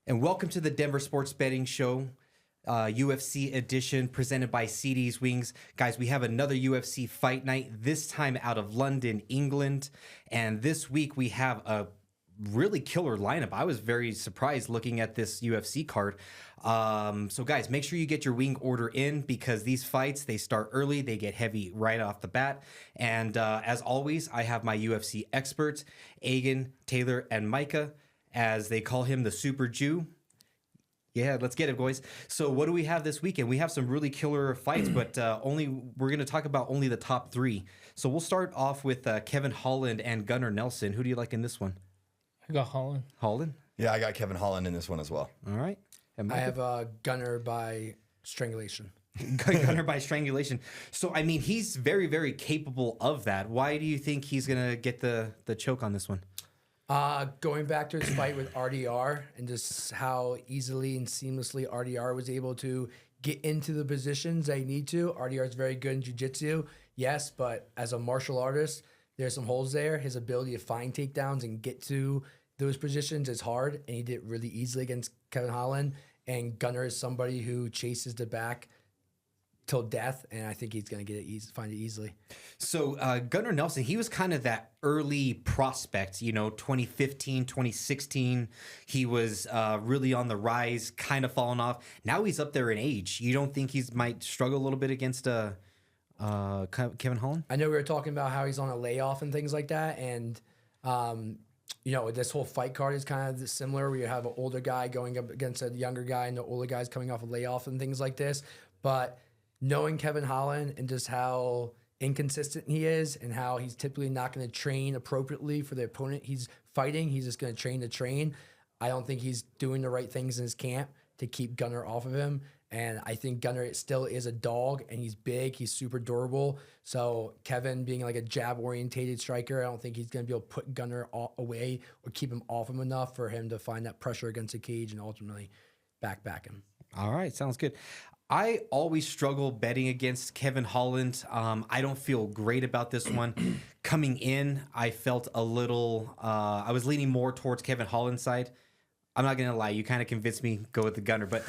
And welcome to the Denver Sports Betting Show, UFC edition presented by CD's Wings. Guys, we have another UFC fight night, this time out of London, England. And this week we have a really killer lineup. I was very surprised looking at this UFC card. So guys, make sure you get your wing order in because these fights, they start early. They get heavy right off the bat. And as always, I have my UFC experts, Agan, Taylor, and Micah, as they call him the Super Jew. Yeah, let's get it, boys. So what do we have this weekend? We have some really killer fights, but we're going to talk about only the top three. So we'll start off with Kevin Holland and Gunnar Nelson. Who do you like in this one? I got Holland. Holland? Yeah, I got Kevin Holland in this one as well. All right. And I have Gunnar by strangulation. Gunnar by strangulation. So, I mean, he's very, very capable of that. Why do you think he's going to get the choke on this one? Going back to his fight with RDR and just how easily and seamlessly RDR was able to get into the positions they need to. RDR is very good in jiu-jitsu, yes, but as a martial artist, there's some holes there. His ability to find takedowns and get to those positions is hard, and he did it really easily against Kevin Holland. And Gunnar is somebody who chases the back till death, and I think he's going to get it find it easily. So Gunnar Nelson, he was kind of that early prospect, 2015, 2016. He was really on the rise, kind of falling off. Now he's up there in age. You don't think he might struggle a little bit against Kevin Holland? I know we were talking about how he's on a layoff and things like that, and this whole fight card is kind of similar, where you have an older guy going up against a younger guy, and the older guy's coming off a layoff and things like this. But knowing Kevin Holland and just how inconsistent he is and how he's typically not going to train appropriately for the opponent he's fighting, he's just going to train. I don't think he's doing the right things in his camp to keep Gunnar off of him. And I think Gunnar still is a dog, and he's big. He's super durable. So Kevin being like a jab-orientated striker, I don't think he's going to be able to put Gunnar away or keep him off him enough for him to find that pressure against the cage and ultimately back him. All right, sounds good. I always struggle betting against Kevin Holland. I don't feel great about this one. Coming in, I felt a little, I was leaning more towards Kevin Holland's side. I'm not going to lie. You kind of convinced me go with the Gunnar. But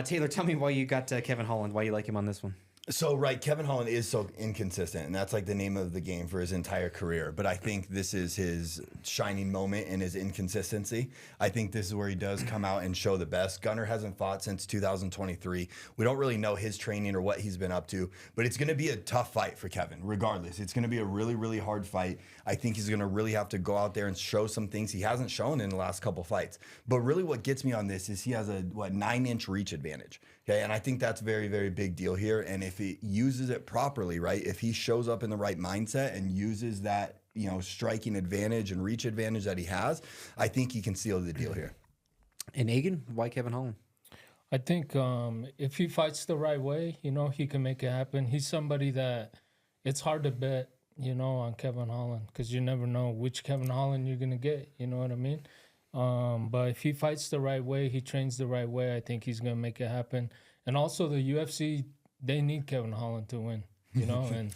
Taylor, tell me why you got Kevin Holland, why you like him on this one. So, right, Kevin Holland is so inconsistent, and that's like the name of the game for his entire career. But I think this is his shining moment in his inconsistency. I think this is where he does come out and show the best. Gunnar hasn't fought since 2023. We don't really know his training or what he's been up to, but it's going to be a tough fight for Kevin, regardless. It's going to be a really, really hard fight. I think he's going to really have to go out there and show some things he hasn't shown in the last couple fights. But really what gets me on this is he has a, 9-inch reach advantage. Okay, and I think that's very, very big deal here. And if he uses it properly, right, if he shows up in the right mindset and uses that, striking advantage and reach advantage that he has, I think he can seal the deal here. And Agan, why Kevin Holland? I think if he fights the right way, he can make it happen. He's somebody that it's hard to bet, on Kevin Holland because you never know which Kevin Holland you're going to get. You know what I mean? But if he fights the right way, he trains the right way, I think he's going to make it happen. And also the UFC, they need Kevin Holland to win, and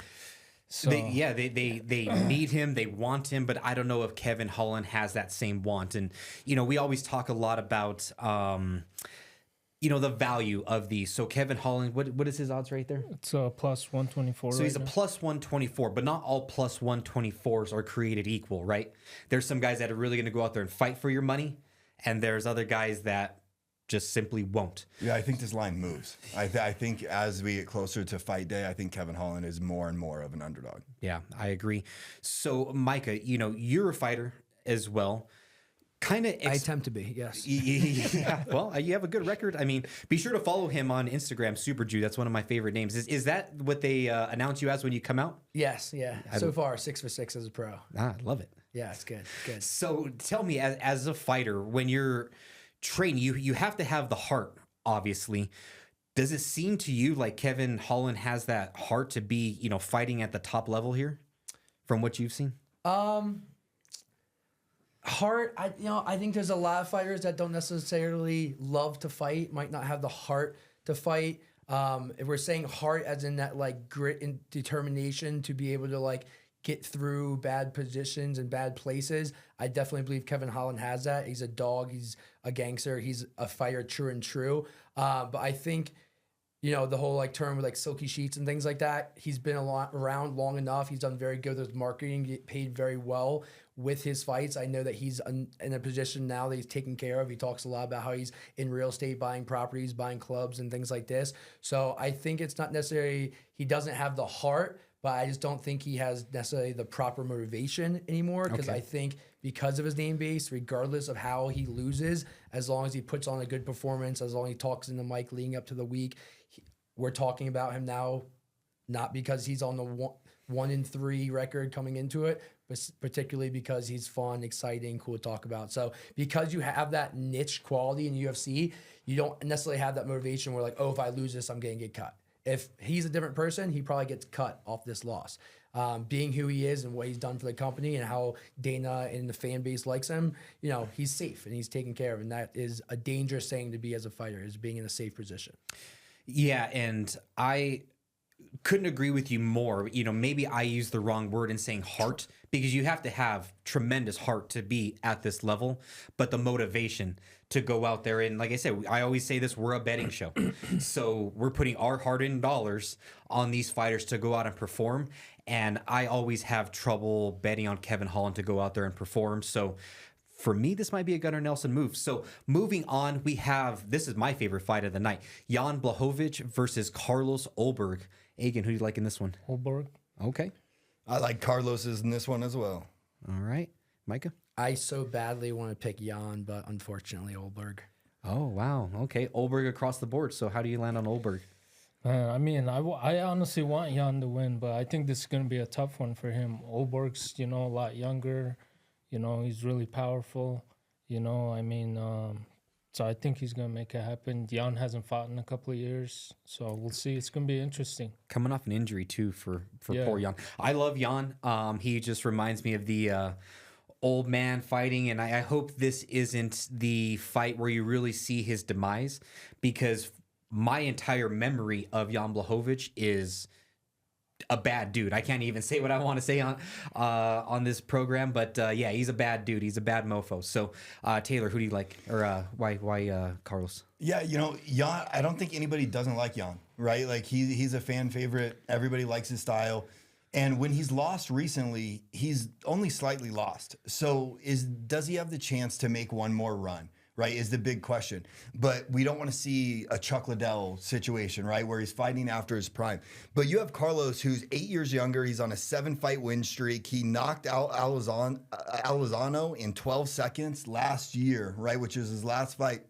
so they need him, they want him, but I don't know if Kevin Holland has that same want. And we always talk a lot about the value of these. So Kevin Holland, what is his odds right there? It's a plus 124. So he's a plus 124, but not all plus 124s are created equal, right? There's some guys that are really going to go out there and fight for your money, and there's other guys that just simply won't. Yeah, I think this line moves. I think as we get closer to fight day, I think Kevin Holland is more and more of an underdog. Yeah, I agree. So Micah, you're a fighter as well. I attempt to be, yes. Yeah, well, you have a good record. I mean, be sure to follow him on Instagram, Super Jew. That's one of my favorite names. Is that what they announce you as when you come out? Yes, yeah. So far, 6 for 6 as a pro. I love it. Yeah, it's good. Good. So tell me, as a fighter, when you're training, you have to have the heart, obviously. Does it seem to you like Kevin Holland has that heart to be, fighting at the top level here, from what you've seen? Heart, I think there's a lot of fighters that don't necessarily love to fight, might not have the heart to fight. If we're saying heart as in that like grit and determination to be able to like get through bad positions and bad places. I definitely believe Kevin Holland has that. He's a dog. He's a gangster. He's a fighter, true and true. But I think, the whole term with silky sheets and things like that, he's been around long enough. He's done very good with marketing, get paid very well with his fights. I know that he's in a position now that he's taken care of. He talks a lot about how he's in real estate, buying properties, buying clubs and things like this. So I think it's not necessarily, he doesn't have the heart, but I just don't think he has necessarily the proper motivation anymore, because I think because of his name base, regardless of how he loses, as long as he puts on a good performance, as long as he talks in the mic leading up to the week, we're talking about him now, not because he's on the 1-3 record coming into it, but particularly because he's fun, exciting, cool to talk about. So because you have that niche quality in UFC, you don't necessarily have that motivation where if I lose this, I'm going to get cut. If he's a different person, he probably gets cut off this loss. Being who he is and what he's done for the company and how Dana and the fan base likes him, he's safe and he's taken care of. And that is a dangerous thing to be as a fighter, is being in a safe position. Yeah, and I couldn't agree with you more. Maybe I used the wrong word in saying heart, because you have to have tremendous heart to be at this level, but the motivation to go out there. And like I said, I always say this, we're a betting show. So we're putting our hard-earned dollars on these fighters to go out and perform. And I always have trouble betting on Kevin Holland to go out there and perform. So for me, this might be a Gunnar Nelson move. So moving on, we have, this is my favorite fight of the night, Jan Błachowicz versus Carlos Ulberg. Egan, who do you like in this one? Ulberg. Okay. I like Carlos's in this one as well. All right. Micah? I so badly want to pick Jan, but unfortunately Ulberg. Oh, wow. Okay. Ulberg across the board. So how do you land on Ulberg? I honestly want Jan to win, but I think this is going to be a tough one for him. Ulberg's, a lot younger. He's really powerful. So I think he's going to make it happen. Jan hasn't fought in a couple of years, so we'll see. It's going to be interesting. Coming off an injury, too, for poor Jan. I love Jan. He just reminds me of the old man fighting, and I hope this isn't the fight where you really see his demise, because my entire memory of Jan Błachowicz is a bad dude. I can't even say what I want to say on this program, but yeah, he's a bad dude. He's a bad mofo. So Taylor, who do you like, or why Carlos? Yeah, Jan, I don't think anybody doesn't like Jan, right? He's a fan favorite. Everybody likes his style. And when he's lost recently, he's only slightly lost. So does he have the chance to make one more run? Right, is the big question. But we don't want to see a Chuck Liddell situation, right, where he's fighting after his prime. But you have Carlos, who's 8 years younger. He's on a 7-fight win streak. He knocked out Alizano in 12 seconds last year, right, which is his last fight.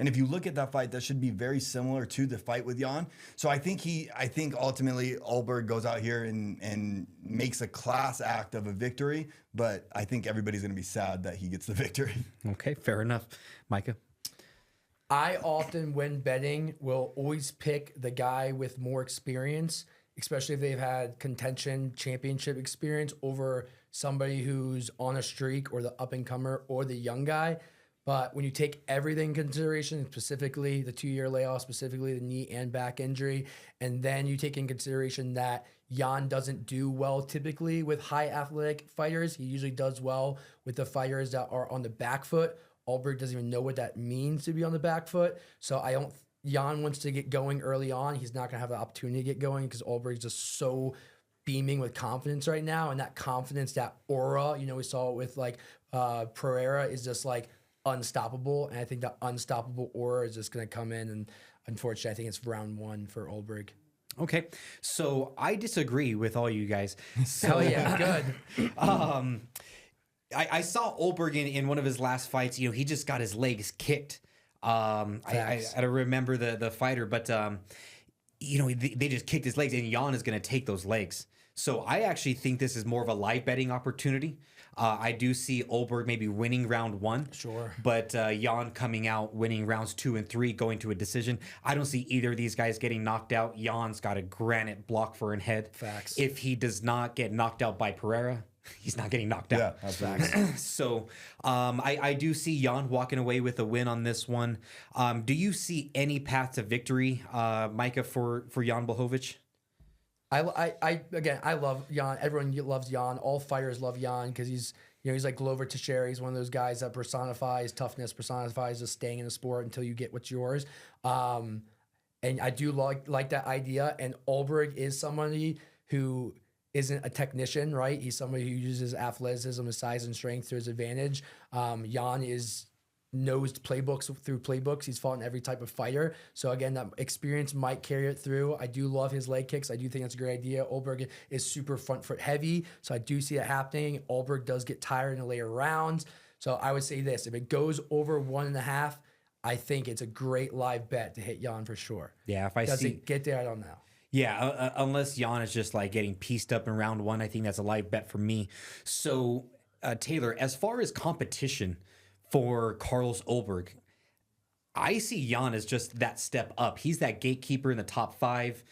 And if you look at that fight, that should be very similar to the fight with Jan. So I think ultimately Ulberg goes out here and makes a class act of a victory. But I think everybody's going to be sad that he gets the victory. Okay, fair enough. Micah? I often, when betting, will always pick the guy with more experience, especially if they've had contention championship experience, over somebody who's on a streak or the up-and-comer or the young guy. But when you take everything in consideration, specifically the 2-year layoff, specifically the knee and back injury, and then you take in consideration that Jan doesn't do well typically with high athletic fighters. He usually does well with the fighters that are on the back foot. Ulberg doesn't even know what that means to be on the back foot. So Jan wants to get going early on. He's not going to have the opportunity to get going because Ulberg's just so beaming with confidence right now. And that confidence, that aura, we saw it with Pereira, is just unstoppable. And I think that unstoppable aura is just going to come in. And unfortunately, I think it's round 1 for Ulberg. Okay, so I disagree with all you guys. So, hell yeah, good. I saw Ulberg in one of his last fights. You know, he just got his legs kicked. I don't remember the fighter, but you know, they just kicked his legs, and Jan is going to take those legs. So I actually think this is more of a live betting opportunity. I do see Ulberg maybe winning round 1. Sure. But Jan coming out, winning rounds 2 and 3, going to a decision. I don't see either of these guys getting knocked out. Jan's got a granite block for an head. Facts. If he does not get knocked out by Pereira, he's not getting knocked out. Yeah, that's facts. So I do see Jan walking away with a win on this one. Do you see any path to victory, Micah, for Jan Błachowicz? I love Jan. Everyone loves Jan. All fighters love Jan because he's like Glover Teixeira. He's one of those guys that personifies toughness, personifies just staying in the sport until you get what's yours. And I do like that idea. And Ulberg is somebody who isn't a technician, right? He's somebody who uses athleticism, his size and strength to his advantage. Jan knows playbooks through playbooks. He's fought in every type of fighter. So again, that experience might carry it through. I do love his leg kicks. I do think that's a great idea. Ulberg is super front foot heavy. So I do see it happening. Ulberg does get tired in the later rounds. So I would say this, if it goes over 1.5, I think it's a great live bet to hit Jan for sure. Yeah, if I Does see it get there? I don't know. Yeah, unless Jan is just like getting pieced up in round 1, I think that's a live bet for me. So, Taylor, as far as competition for Carlos Ulberg, I see Jan as just that step up. He's that gatekeeper in the top 5.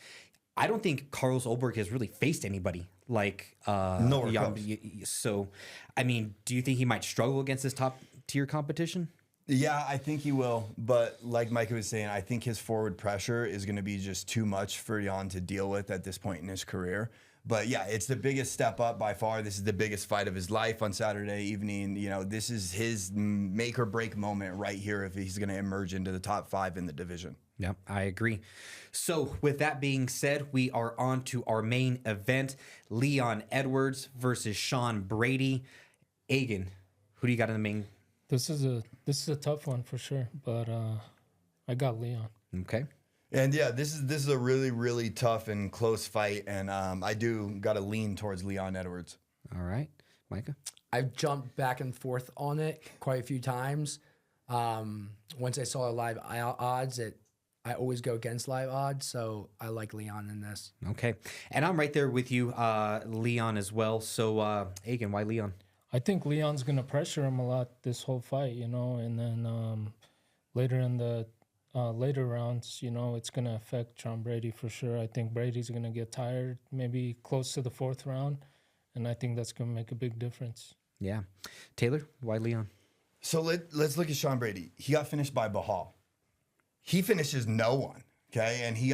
I don't think Carlos Ulberg has really faced anybody like Jan. So, I mean, do you think he might struggle against this top tier competition? Yeah, I think he will. But like Micah was saying, I think his forward pressure is going to be just too much for Jan to deal with at this point in his career. But yeah, it's the biggest step up by far. This is the biggest fight of his life on Saturday evening. You know, this is his make or break moment right here if he's going to emerge into the top 5 in the division. Yeah, I agree. So with that being said, we are on to our main event, Leon Edwards versus Sean Brady. Agan, who do you got in the main? This is a tough one for sure, but I got Leon. Okay. And yeah, this is a really, really tough and close fight, and I do got to lean towards Leon Edwards. All right, Micah? I've jumped back and forth on it quite a few times. Once I saw the live odds, I always go against live odds, so I like Leon in this. Okay. And I'm right there with you, Leon as well. So, Agan, why Leon? I think Leon's going to pressure him a lot this whole fight, and then later in the later rounds, it's going to affect Sean Brady for sure. I think Brady's going to get tired maybe close to the 4th round, and I think that's going to make a big difference. Yeah. Taylor, why Leon? So let's look at Sean Brady. He got finished by Bahal. He finishes no one. Okay, and he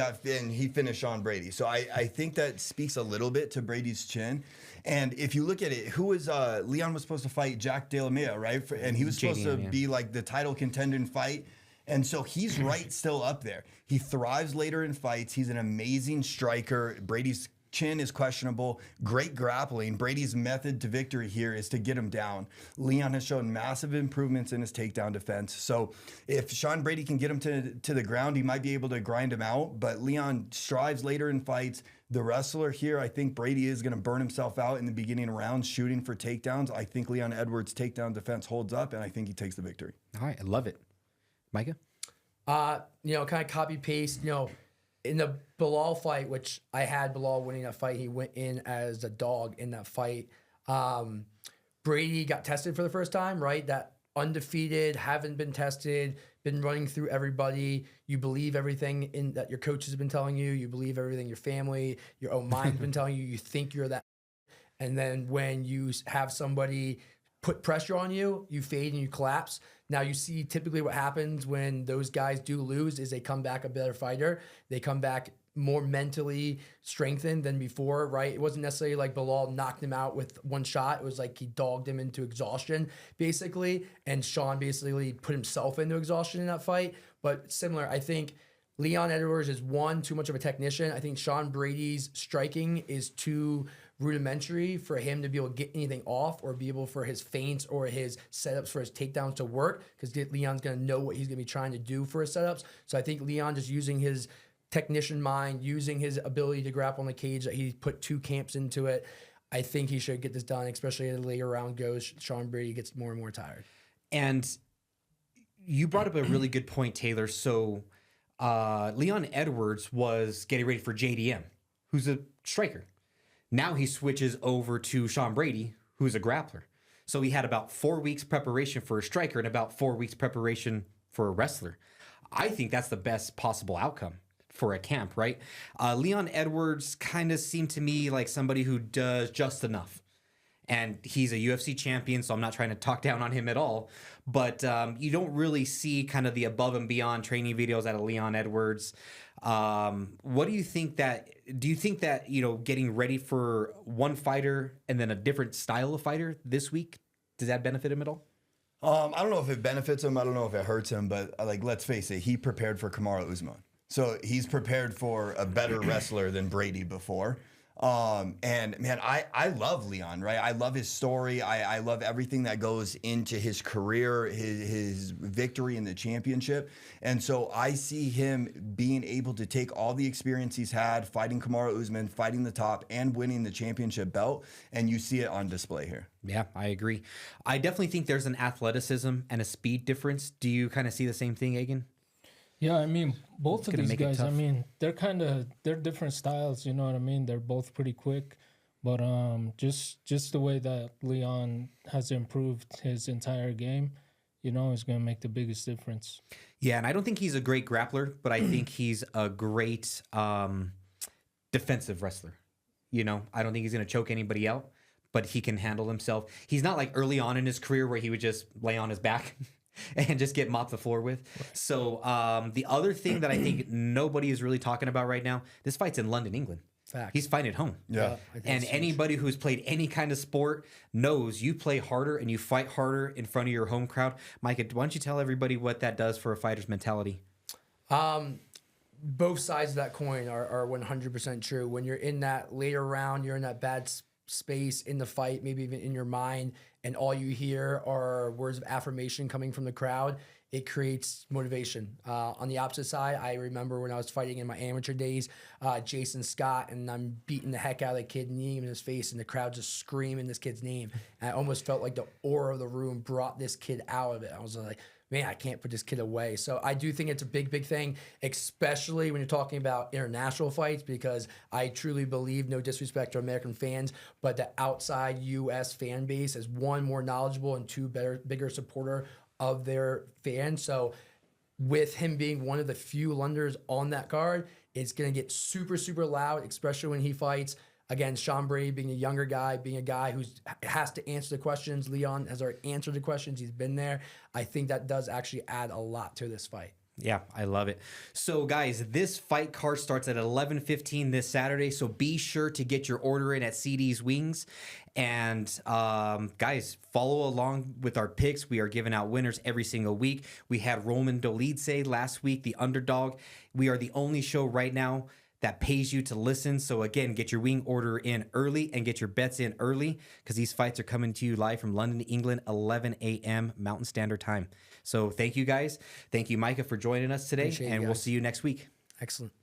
finished Sean Brady. So I think that speaks a little bit to Brady's chin. And if you look at it, who was Leon was supposed to fight Jack De La Mia, right? And he was supposed to be like the title contender in fight. And so he's right still up there. He thrives later in fights. He's an amazing striker. Brady's chin is questionable. Great grappling. Brady's method to victory here is to get him down. Leon has shown massive improvements in his takedown defense. So if Sean Brady can get him to the ground, he might be able to grind him out. But Leon strives later in fights. The wrestler here, I think Brady is going to burn himself out in the beginning rounds shooting for takedowns. I think Leon Edwards' takedown defense holds up, and I think he takes the victory. All right, I love it. Micah? Kind of copy paste, in the Bilal fight, which I had Bilal winning that fight, he went in as a dog in that fight. Brady got tested for the first time, right? That undefeated, haven't been tested, been running through everybody. You believe everything that your coaches have been telling you. You believe everything your family, your own mind's been telling you. You think you're that. And then when you have somebody put pressure on you, you fade and you collapse. Now you see typically what happens when those guys do lose is they come back a better fighter. They come back more mentally strengthened than before, right? It wasn't necessarily like Bilal knocked him out with one shot. It was like he dogged him into exhaustion, basically. And Sean basically put himself into exhaustion in that fight. But similar, I think Leon Edwards is too much of a technician. I think Sean Brady's striking is too rudimentary for him to be able to get anything off or be able for his feints or his setups for his takedowns to work, because Leon's going to know what he's going to be trying to do for his setups. So I think Leon just using his technician mind, using his ability to grapple on the cage, that he put 2 camps into it. I think he should get this done, especially as the later round goes. Sean Brady gets more and more tired. And you brought up a really good point, Taylor. So Leon Edwards was getting ready for JDM, who's a striker. Now he switches over to Sean Brady, who's a grappler. So he had about 4 weeks preparation for a striker and about 4 weeks preparation for a wrestler. I think that's the best possible outcome for a camp, right? Leon Edwards kind of seemed to me like somebody who does just enough. And he's a UFC champion, so I'm not trying to talk down on him at all. But you don't really see kind of the above and beyond training videos out of Leon Edwards. What do you think that? Do you think that getting ready for one fighter and then a different style of fighter this week, does that benefit him at all? I don't know if it benefits him. I don't know if it hurts him. But let's face it, he prepared for Kamaru Usman, so he's prepared for a better wrestler than Brady before. And man, I love Leon, right? I love his story. I love everything that goes into his career, his victory in the championship. And so I see him being able to take all the experience he's had fighting Kamaru Usman, fighting the top, and winning the championship belt. And you see it on display here. Yeah, I agree. I definitely think there's an athleticism and a speed difference. Do you kind of see the same thing, Egan? Yeah, I mean, both of these guys, I tough. mean, they're different styles, you know what I mean? They're both pretty quick, but just the way that Leon has improved his entire game, is going to make the biggest difference. Yeah, and I don't think he's a great grappler, but I think he's a great defensive wrestler. I don't think he's going to choke anybody out, but he can handle himself. He's not like early on in his career where he would just lay on his back and just get mopped the floor with. So the other thing that I think nobody is really talking about right now, this fight's in London, England. Fact. He's fighting at home. Yeah. And anybody who's played any kind of sport knows you play harder and you fight harder in front of your home crowd. Micah, why don't you tell everybody what that does for a fighter's mentality? Both sides of that coin are 100% true. When you're in that later round, you're in that bad space in the fight, maybe even in your mind, and all you hear are words of affirmation coming from the crowd, it creates motivation. On the opposite side, I remember when I was fighting in my amateur days, Jason Scott, and I'm beating the heck out of the kid, kneeing him in his face, and the crowd just screaming this kid's name. And I almost felt like the aura of the room brought this kid out of it. I was like, man, I can't put this kid away. So I do think it's a big, big thing, especially when you're talking about international fights, because I truly believe, no disrespect to American fans, but the outside U.S. fan base is, one, more knowledgeable, and two, bigger supporter of their fans. So with him being one of the few Londoners on that card, it's going to get super, super loud, especially when he fights. Again, Sean Brady being a younger guy, being a guy who has to answer the questions. Leon has already answered the questions. He's been there. I think that does actually add a lot to this fight. Yeah, I love it. So, guys, this fight card starts at 11:15 this Saturday, so be sure to get your order in at CD's Wings. And, guys, follow along with our picks. We are giving out winners every single week. We had Roman Dolidze last week, the underdog. We are the only show right now that pays you to listen. So again, get your wing order in early and get your bets in early, because these fights are coming to you live from London, England, 11 a.m. Mountain Standard Time. So thank you guys. Thank you, Micah, for joining us today. Appreciate you and we'll guys. see you next week. Excellent.